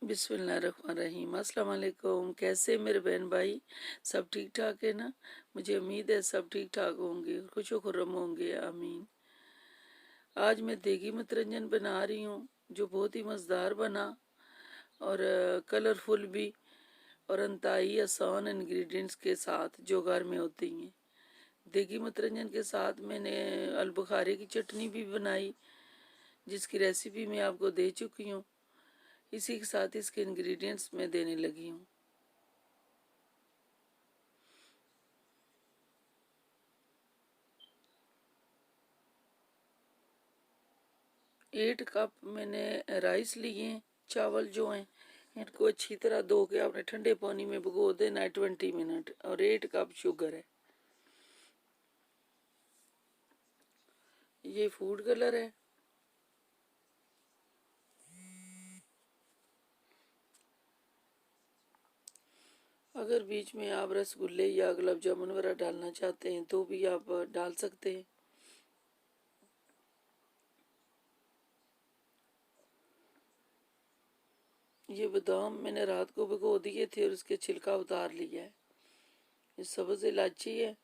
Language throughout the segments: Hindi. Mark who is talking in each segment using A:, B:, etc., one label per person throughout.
A: बिस्मिल्लाहिर्रहमानिर्रहीम। अस्सलाम वालेकुम। कैसे मेरे बहन भाई, सब ठीक ठाक है ना? मुझे उम्मीद है सब ठीक ठाक होंगे, खुशो खुर्रम होंगे, आमीन। आज मैं देगी मतरंजन बना रही हूँ, जो बहुत ही मज़ेदार बना और कलरफुल भी, और इंतहाई आसान इंग्रेडिएंट्स के साथ जो घर में होती हैं। देगी मतरंजन के साथ मैंने अलबुखारे की चटनी भी बनाई, जिसकी रेसिपी मैं आपको दे चुकी हूँ। इसी के साथ इसके इंग्रेडिएंट्स मैं देने लगी हूँ। 8 कप मैंने राइस लिए हैं। चावल जो हैं इनको अच्छी तरह धो के आपने ठंडे पानी में भिगो देना है 20 मिनट। और 8 कप शुगर है। ये फूड कलर है। अगर बीच में आप रसगुल्ले या गुलाब जामुन वगैरह डालना चाहते हैं तो भी आप डाल सकते हैं। ये बादाम मैंने रात को भिगो दिए थे और उसके छिलका उतार लिया है। ये सब्ज इलायची है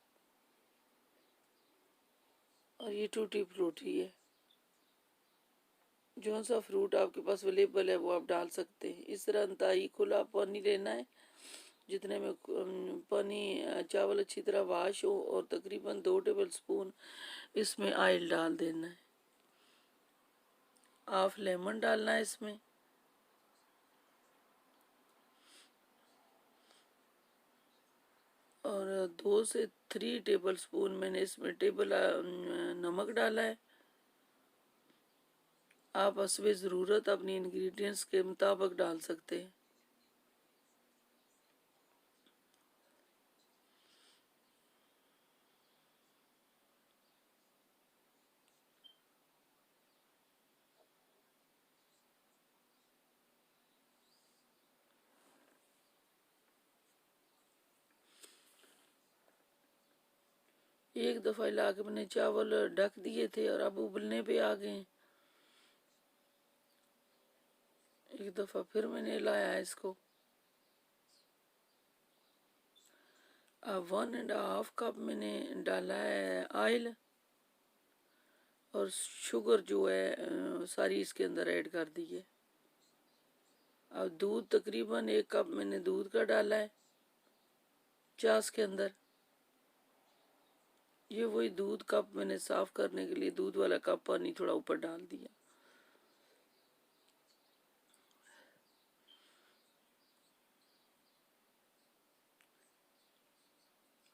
A: और ये टूटी फ्रूटी है। जो सा फ्रूट आपके पास अवेलेबल है वो आप डाल सकते हैं। इस तरह इंतहाई खुला पानी लेना है, जितने में पानी चावल अच्छी तरह वाश हो, और तकरीबन 2 टेबल स्पून इसमें ऑयल डाल देना है। हाफ लेमन डालना है इसमें। और 2 से 3 टेबल स्पून मैंने इसमें नमक डाला है। आप हस्बे ज़रूरत अपनी इंग्रेडिएंट्स के मुताबिक डाल सकते हैं। एक दफ़ा हिला के मैंने चावल ढक दिए थे और अब उबलने पे आ गए। एक दफ़ा फिर मैंने हिलाया है इसको। अब 1.5 कप मैंने डाला है ऑयल, और शुगर जो है सारी इसके अंदर ऐड कर दी है। अब दूध तकरीबन 1 कप मैंने दूध का डाला है चास के अंदर। ये वही दूध कप मैंने साफ करने के लिए दूध वाला कप पानी थोड़ा ऊपर डाल दिया।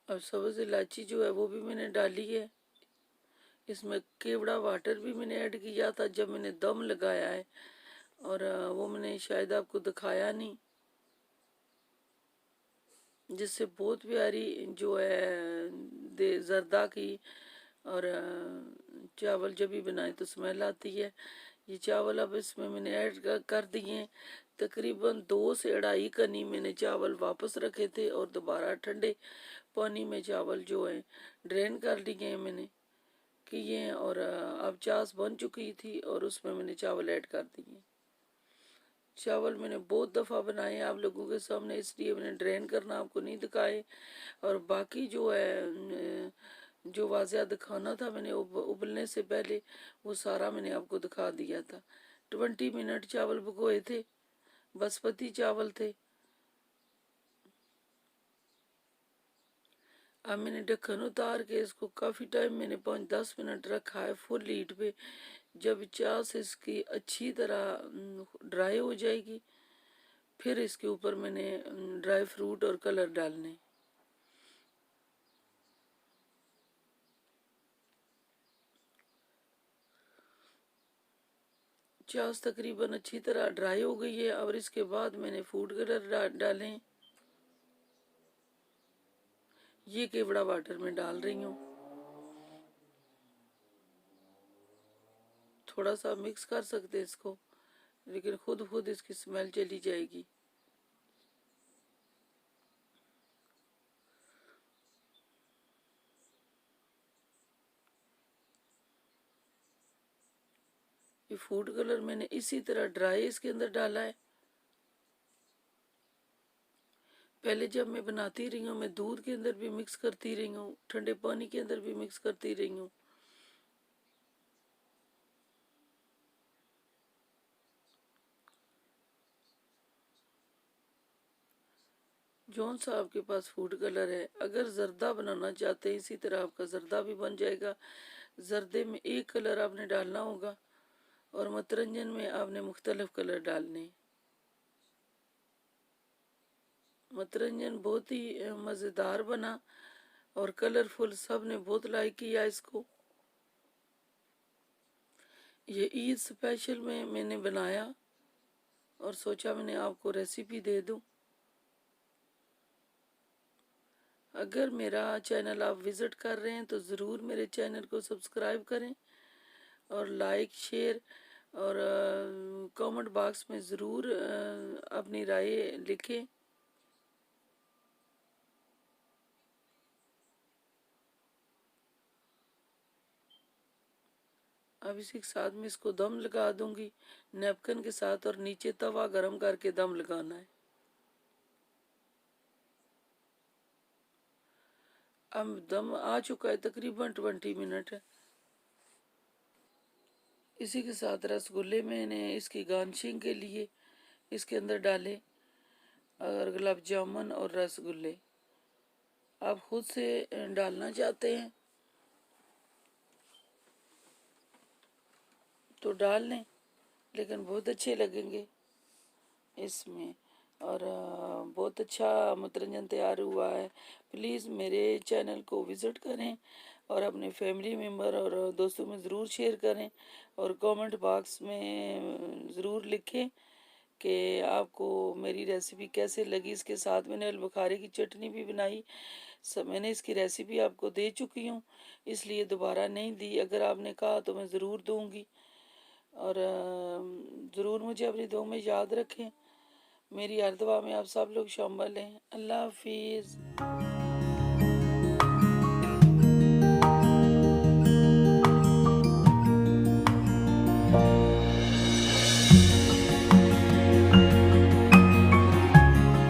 A: अब सब्ज इलायची जो है वो भी मैंने डाली है। इसमें केवड़ा वाटर भी मैंने ऐड किया था जब मैंने दम लगाया है, और वो मैंने शायद आपको दिखाया नहीं, जिससे बहुत प्यारी जो है दे जर्दा की और चावल जब भी बनाए तो स्मेल आती है। ये चावल अब इसमें मैंने ऐड कर दिए हैं। तकरीबन 2 से 2.5 कनी मैंने चावल वापस रखे थे और दोबारा ठंडे पानी में चावल जो है ड्रेन कर लिए हैं मैंने किए हैं। और अब चास बन चुकी थी और उसमें मैंने चावल ऐड कर दिए। चावल मैंने बहुत दफ़ा बनाए हैं आप लोगों के सामने, इसलिए मैंने ड्रेन करना आपको नहीं दिखाए। और बाकी जो है जो वाज़िया दिखाना था मैंने उबलने से पहले, वो सारा मैंने आपको दिखा दिया था। 20 मिनट चावल भिगोए थे, बासमती चावल थे। अब मैंने ढक्कन उतार के इसको काफ़ी टाइम मैंने 5-10 मिनट रखा है फुल हीट पे। जब चास इसकी अच्छी तरह ड्राई हो जाएगी, फिर इसके ऊपर मैंने ड्राई फ्रूट और कलर डालने। चास तकरीबन अच्छी तरह ड्राई हो गई है। और इसके बाद मैंने फूड कलर डालें। ये केवड़ा वाटर में डाल रही हूँ। थोड़ा सा मिक्स कर सकते हैं इसको, लेकिन खुद खुद इसकी स्मेल चली जाएगी। ये फूड कलर मैंने इसी तरह ड्राई इसके अंदर डाला है। पहले जब मैं बनाती रही हूँ, मैं दूध के अंदर भी मिक्स करती रही हूँ, ठंडे पानी के अंदर भी मिक्स करती रही हूँ। जौन सा आपके पास फूड कलर है, अगर जर्दा बनाना चाहते हैं इसी तरह आपका जर्दा भी बन जाएगा। जर्दे में एक कलर आपने डालना होगा और मतरंजन में आपने मुख्तलिफ कलर डालने। मतरंजन बहुत ही मज़ेदार बना और कलरफुल, सब ने बहुत लाइक किया इसको। ये ईद स्पेशल में मैंने बनाया और सोचा मैंने आपको रेसिपी दे दूं। अगर मेरा चैनल आप विज़िट कर रहे हैं तो ज़रूर मेरे चैनल को सब्सक्राइब करें और लाइक शेयर और कमेंट बॉक्स में ज़रूर अपनी राय लिखें। अब इसी के साथ में इसको दम लगा दूंगी नैपकिन के साथ, और नीचे तवा गरम करके दम लगाना है। अब दम आ चुका है, तकरीबन 20 मिनट है। इसी के साथ रसगुल्ले मैंने इसकी गार्निशिंग के लिए इसके अंदर डाले, और गुलाब जामुन और रसगुल्ले आप खुद से डालना चाहते हैं तो डाल लें, लेकिन बहुत अच्छे लगेंगे इसमें। और बहुत अच्छा मनोरंजन तैयार हुआ है। प्लीज़ मेरे चैनल को विज़िट करें और अपने फैमिली मेम्बर और दोस्तों में ज़रूर शेयर करें, और कमेंट बॉक्स में ज़रूर लिखें कि आपको मेरी रेसिपी कैसे लगी। इसके साथ मैंने अलबुखारे की चटनी भी बनाई। सब मैंने इसकी रेसिपी आपको दे चुकी हूँ, इसलिए दोबारा नहीं दी। अगर आपने कहा तो मैं ज़रूर दूँगी, और ज़रूर मुझे अपनी दुआ में याद रखें। मेरी हर दुआ में आप सब लोग शामिल हैं। अल्लाह हाफिज़।